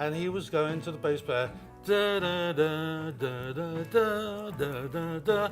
and he was going to the bass player, da da da da da da da da da.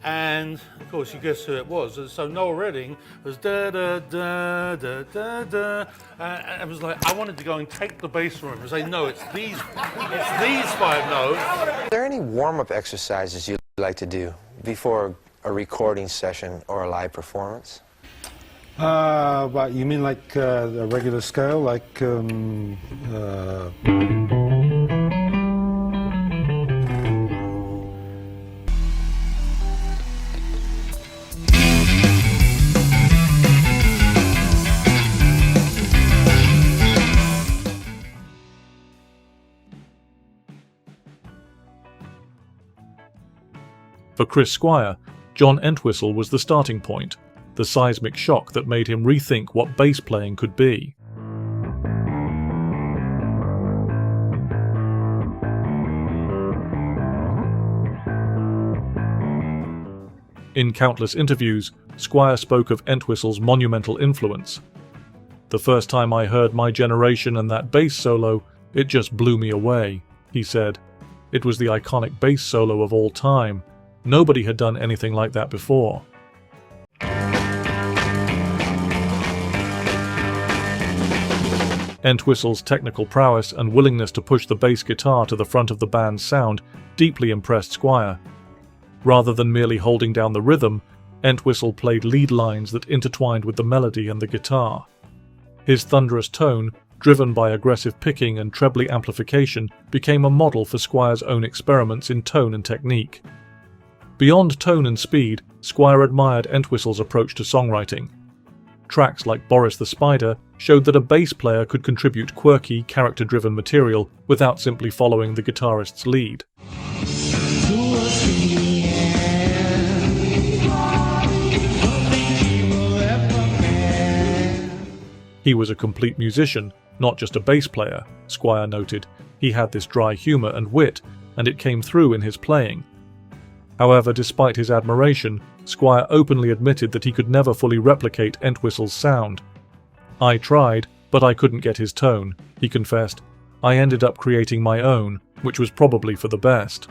And of course, you guess who it was. So Noel Redding was da da da da da da, and it was like I wanted to go and take the bass from him and say, no, it's these 5 notes. Are there any warm-up exercises you like to do before a recording session or a live performance? But you mean like a regular scale, like? For Chris Squire, John Entwistle was the starting point, the seismic shock that made him rethink what bass playing could be. In countless interviews, Squire spoke of Entwistle's monumental influence. "The first time I heard My Generation and that bass solo, it just blew me away," he said. "It was the iconic bass solo of all time. Nobody had done anything like that before." Entwistle's technical prowess and willingness to push the bass guitar to the front of the band's sound deeply impressed Squire. Rather than merely holding down the rhythm, Entwistle played lead lines that intertwined with the melody and the guitar. His thunderous tone, driven by aggressive picking and trebly amplification, became a model for Squire's own experiments in tone and technique. Beyond tone and speed, Squire admired Entwistle's approach to songwriting. Tracks like Boris the Spider showed that a bass player could contribute quirky, character-driven material without simply following the guitarist's lead. He was a complete musician, not just a bass player, Squire noted. He had this dry humour and wit, and it came through in his playing. However, despite his admiration, Squire openly admitted that he could never fully replicate Entwistle's sound. "I tried, but I couldn't get his tone," he confessed. "I ended up creating my own, which was probably for the best."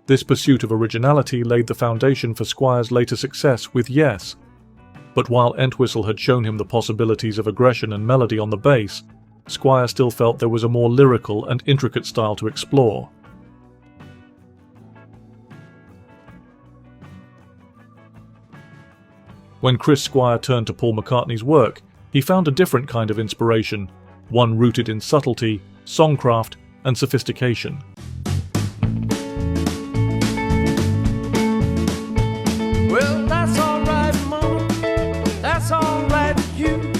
This pursuit of originality laid the foundation for Squire's later success with Yes. But while Entwistle had shown him the possibilities of aggression and melody on the bass, Squire still felt there was a more lyrical and intricate style to explore. When Chris Squire turned to Paul McCartney's work, he found a different kind of inspiration, one rooted in subtlety, songcraft, and sophistication. Well, that's all right, Mama. That's all right with you.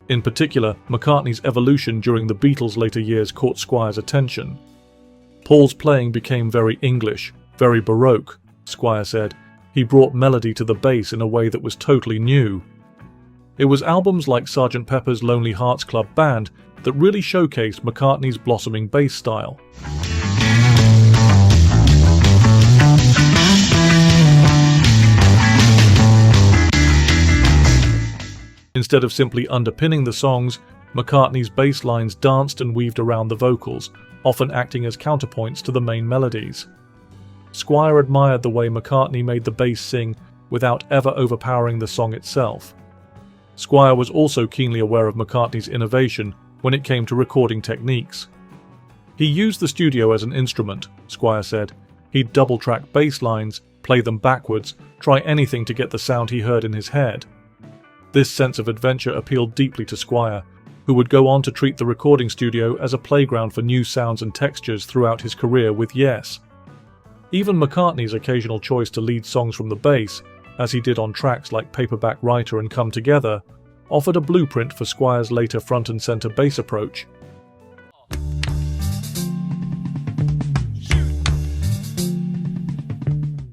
In particular, McCartney's evolution during the Beatles' later years caught Squire's attention. Paul's playing became very English, very Baroque, Squire said. He brought melody to the bass in a way that was totally new. It was albums like Sgt. Pepper's Lonely Hearts Club Band that really showcased McCartney's blossoming bass style. Instead of simply underpinning the songs, McCartney's bass lines danced and weaved around the vocals, often acting as counterpoints to the main melodies. Squire admired the way McCartney made the bass sing without ever overpowering the song itself. Squire was also keenly aware of McCartney's innovation when it came to recording techniques. He used the studio as an instrument, Squire said. He'd double-track bass lines, play them backwards, try anything to get the sound he heard in his head. This sense of adventure appealed deeply to Squire, who would go on to treat the recording studio as a playground for new sounds and textures throughout his career with Yes. Even McCartney's occasional choice to lead songs from the bass, as he did on tracks like Paperback Writer and Come Together, offered a blueprint for Squire's later front and center bass approach.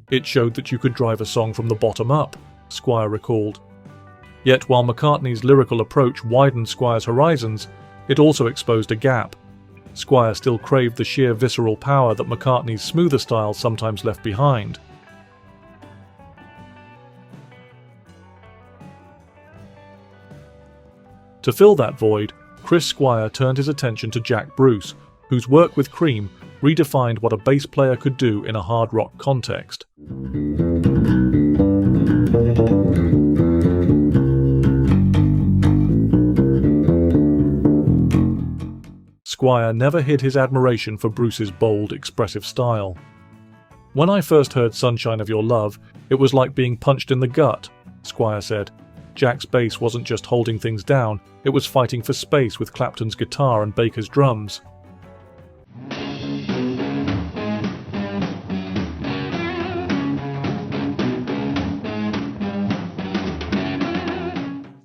It showed that you could drive a song from the bottom up, Squire recalled. Yet while McCartney's lyrical approach widened Squire's horizons, it also exposed a gap. Squire still craved the sheer visceral power that McCartney's smoother style sometimes left behind. To fill that void, Chris Chris Squire turned his attention to Jack Bruce, whose work with Cream redefined what a bass player could do in a hard rock context. Squire never hid his admiration for Bruce's bold, expressive style. "When I first heard Sunshine of Your Love, it was like being punched in the gut," Squire said. Jack's bass wasn't just holding things down, it was fighting for space with Clapton's guitar and Baker's drums.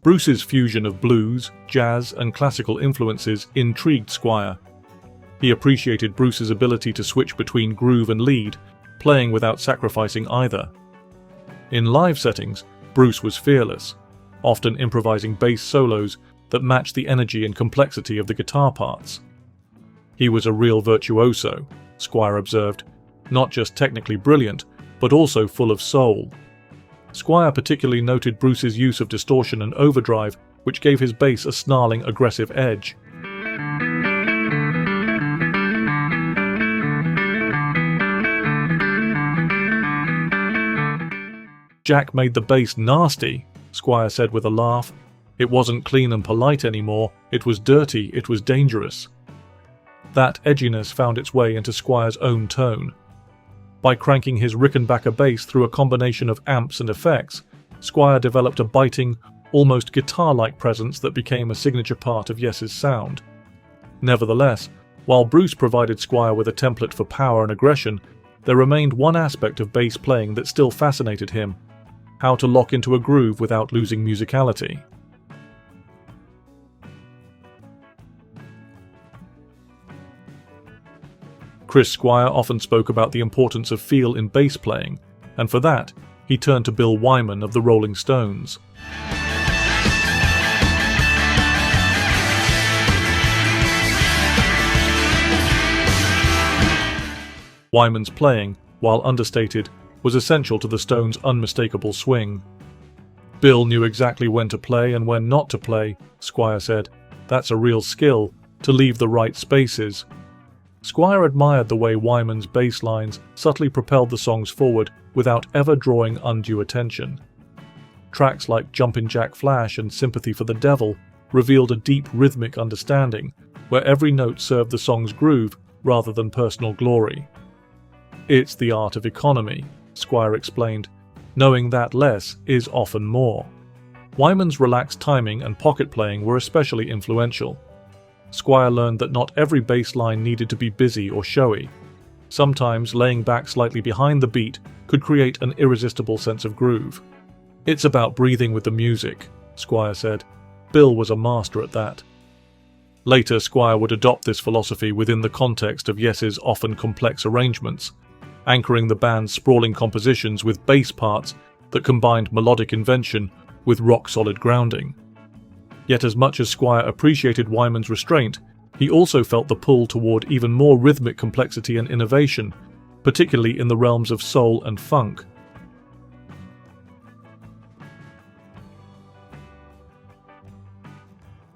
Bruce's fusion of blues, jazz, and classical influences intrigued Squire. He appreciated Bruce's ability to switch between groove and lead, playing without sacrificing either. In live settings, Bruce was fearless, often improvising bass solos that matched the energy and complexity of the guitar parts. "He was a real virtuoso," Squire observed, "not just technically brilliant, but also full of soul." Squire particularly noted Bruce's use of distortion and overdrive, which gave his bass a snarling, aggressive edge. "Jack made the bass nasty," Squire said with a laugh. "It wasn't clean and polite anymore, it was dirty, it was dangerous." That edginess found its way into Squire's own tone. By cranking his Rickenbacker bass through a combination of amps and effects, Squire developed a biting, almost guitar-like presence that became a signature part of Yes's sound. Nevertheless, while Bruce provided Squire with a template for power and aggression, there remained one aspect of bass playing that still fascinated him: how to lock into a groove without losing musicality. Chris Squire often spoke about the importance of feel in bass playing, and for that, he turned to Bill Wyman of the Rolling Stones. Wyman's playing, while understated, was essential to the Stones' unmistakable swing. "Bill knew exactly when to play and when not to play," Squire said. "That's a real skill, to leave the right spaces." Squire admired the way Wyman's bass lines subtly propelled the songs forward without ever drawing undue attention. Tracks like Jumpin' Jack Flash and Sympathy for the Devil revealed a deep rhythmic understanding, where every note served the song's groove rather than personal glory. "It's the art of economy," Squire explained, "knowing that less is often more." Wyman's relaxed timing and pocket playing were especially influential. Squire learned that not every bass line needed to be busy or showy. Sometimes laying back slightly behind the beat could create an irresistible sense of groove. "It's about breathing with the music," Squire said. Bill was a master at that. Later, Squire would adopt this philosophy within the context of Yes's often complex arrangements, anchoring the band's sprawling compositions with bass parts that combined melodic invention with rock-solid grounding. Yet as much as Squire appreciated Wyman's restraint, he also felt the pull toward even more rhythmic complexity and innovation, particularly in the realms of soul and funk.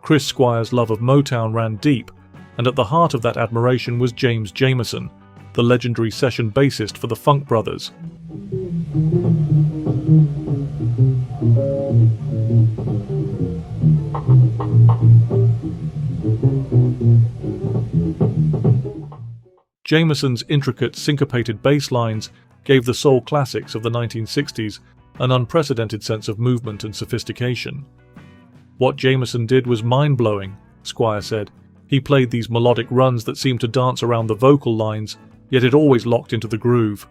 Chris Squire's love of Motown ran deep, and at the heart of that admiration was James Jameson, the legendary session bassist for the Funk Brothers. Jameson's intricate, syncopated bass lines gave the soul classics of the 1960s an unprecedented sense of movement and sophistication. "What Jameson did was mind-blowing," Squire said. "He played these melodic runs that seemed to dance around the vocal lines, yet it always locked into the groove."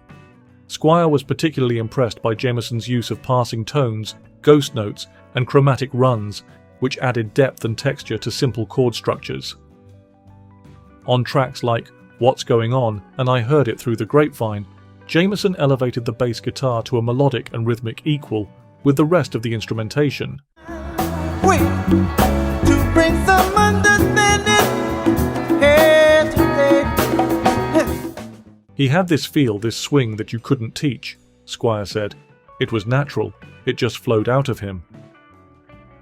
Squire was particularly impressed by Jameson's use of passing tones, ghost notes, and chromatic runs, which added depth and texture to simple chord structures. On tracks like What's Going On and I Heard It Through the Grapevine, Jameson elevated the bass guitar to a melodic and rhythmic equal with the rest of the instrumentation. Wait, to bring some understanding here today. He had this feel, this swing that you couldn't teach, Squire said. It was natural, it just flowed out of him.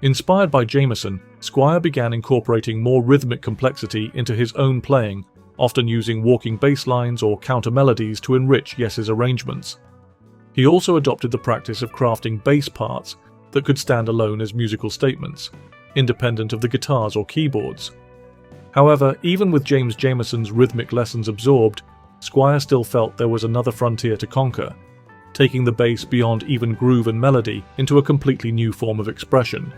Inspired by Jameson, Squire began incorporating more rhythmic complexity into his own playing, often using walking bass lines or counter melodies to enrich Yes's arrangements. He also adopted the practice of crafting bass parts that could stand alone as musical statements, independent of the guitars or keyboards. However, even with James Jameson's rhythmic lessons absorbed, Squire still felt there was another frontier to conquer, taking the bass beyond even groove and melody into a completely new form of expression.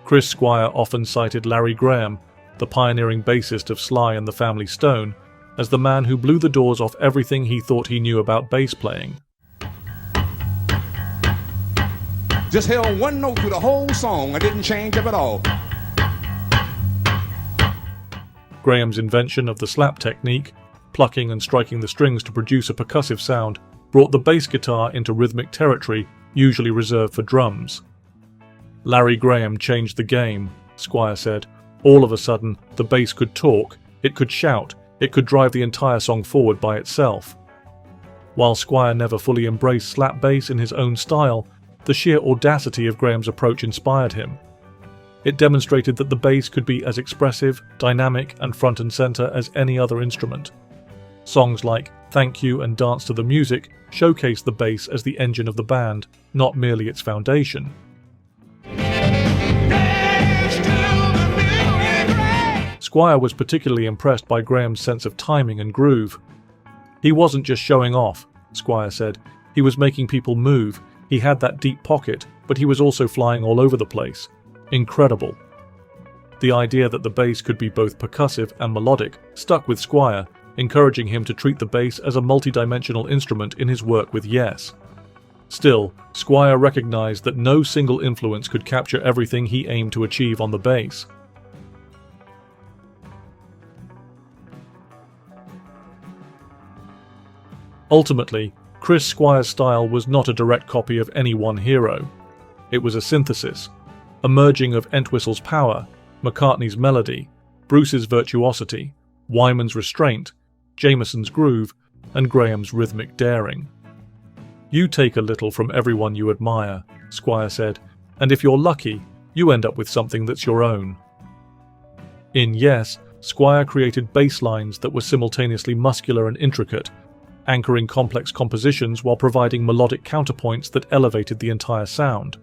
Chris Squire often cited Larry Graham, the pioneering bassist of Sly and the Family Stone, as the man who blew the doors off everything he thought he knew about bass playing. Just held one note through the whole song. I didn't change up at all. Graham's invention of the slap technique, plucking and striking the strings to produce a percussive sound, brought the bass guitar into rhythmic territory usually reserved for drums. Larry Graham changed the game, Squire said. All of a sudden, the bass could talk, it could shout, it could drive the entire song forward by itself. While Squire never fully embraced slap bass in his own style, the sheer audacity of Graham's approach inspired him. It demonstrated that the bass could be as expressive, dynamic, and front and center as any other instrument. Songs like Thank You and Dance to the Music showcased the bass as the engine of the band, not merely its foundation. Squire was particularly impressed by Graham's sense of timing and groove. He wasn't just showing off, Squire said. He was making people move. He had that deep pocket, but he was also flying all over the place. Incredible. The idea that the bass could be both percussive and melodic stuck with Squire, encouraging him to treat the bass as a multidimensional instrument in his work with Yes. Still, Squire recognized that no single influence could capture everything he aimed to achieve on the bass. Ultimately, Chris Squire's style was not a direct copy of any one hero. It was a synthesis, a merging of Entwistle's power, McCartney's melody, Bruce's virtuosity, Wyman's restraint, Jameson's groove, and Graham's rhythmic daring. You take a little from everyone you admire, Squire said, and if you're lucky, you end up with something that's your own. In Yes, Squire created bass lines that were simultaneously muscular and intricate, anchoring complex compositions while providing melodic counterpoints that elevated the entire sound.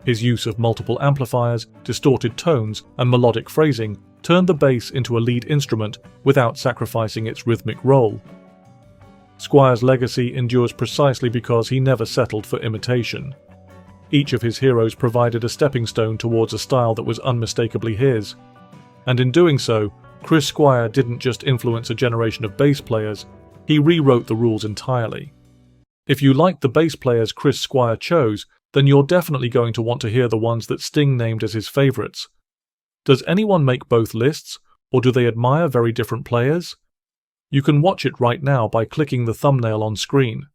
His use of multiple amplifiers, distorted tones, and melodic phrasing turned the bass into a lead instrument without sacrificing its rhythmic role. Squire's legacy endures precisely because he never settled for imitation. Each of his heroes provided a stepping stone towards a style that was unmistakably his. And in doing so, Chris Squire didn't just influence a generation of bass players, he rewrote the rules entirely. If you like the bass players Chris Squire chose, then you're definitely going to want to hear the ones that Sting named as his favorites. Does anyone make both lists, or do they admire very different players? You can watch it right now by clicking the thumbnail on screen.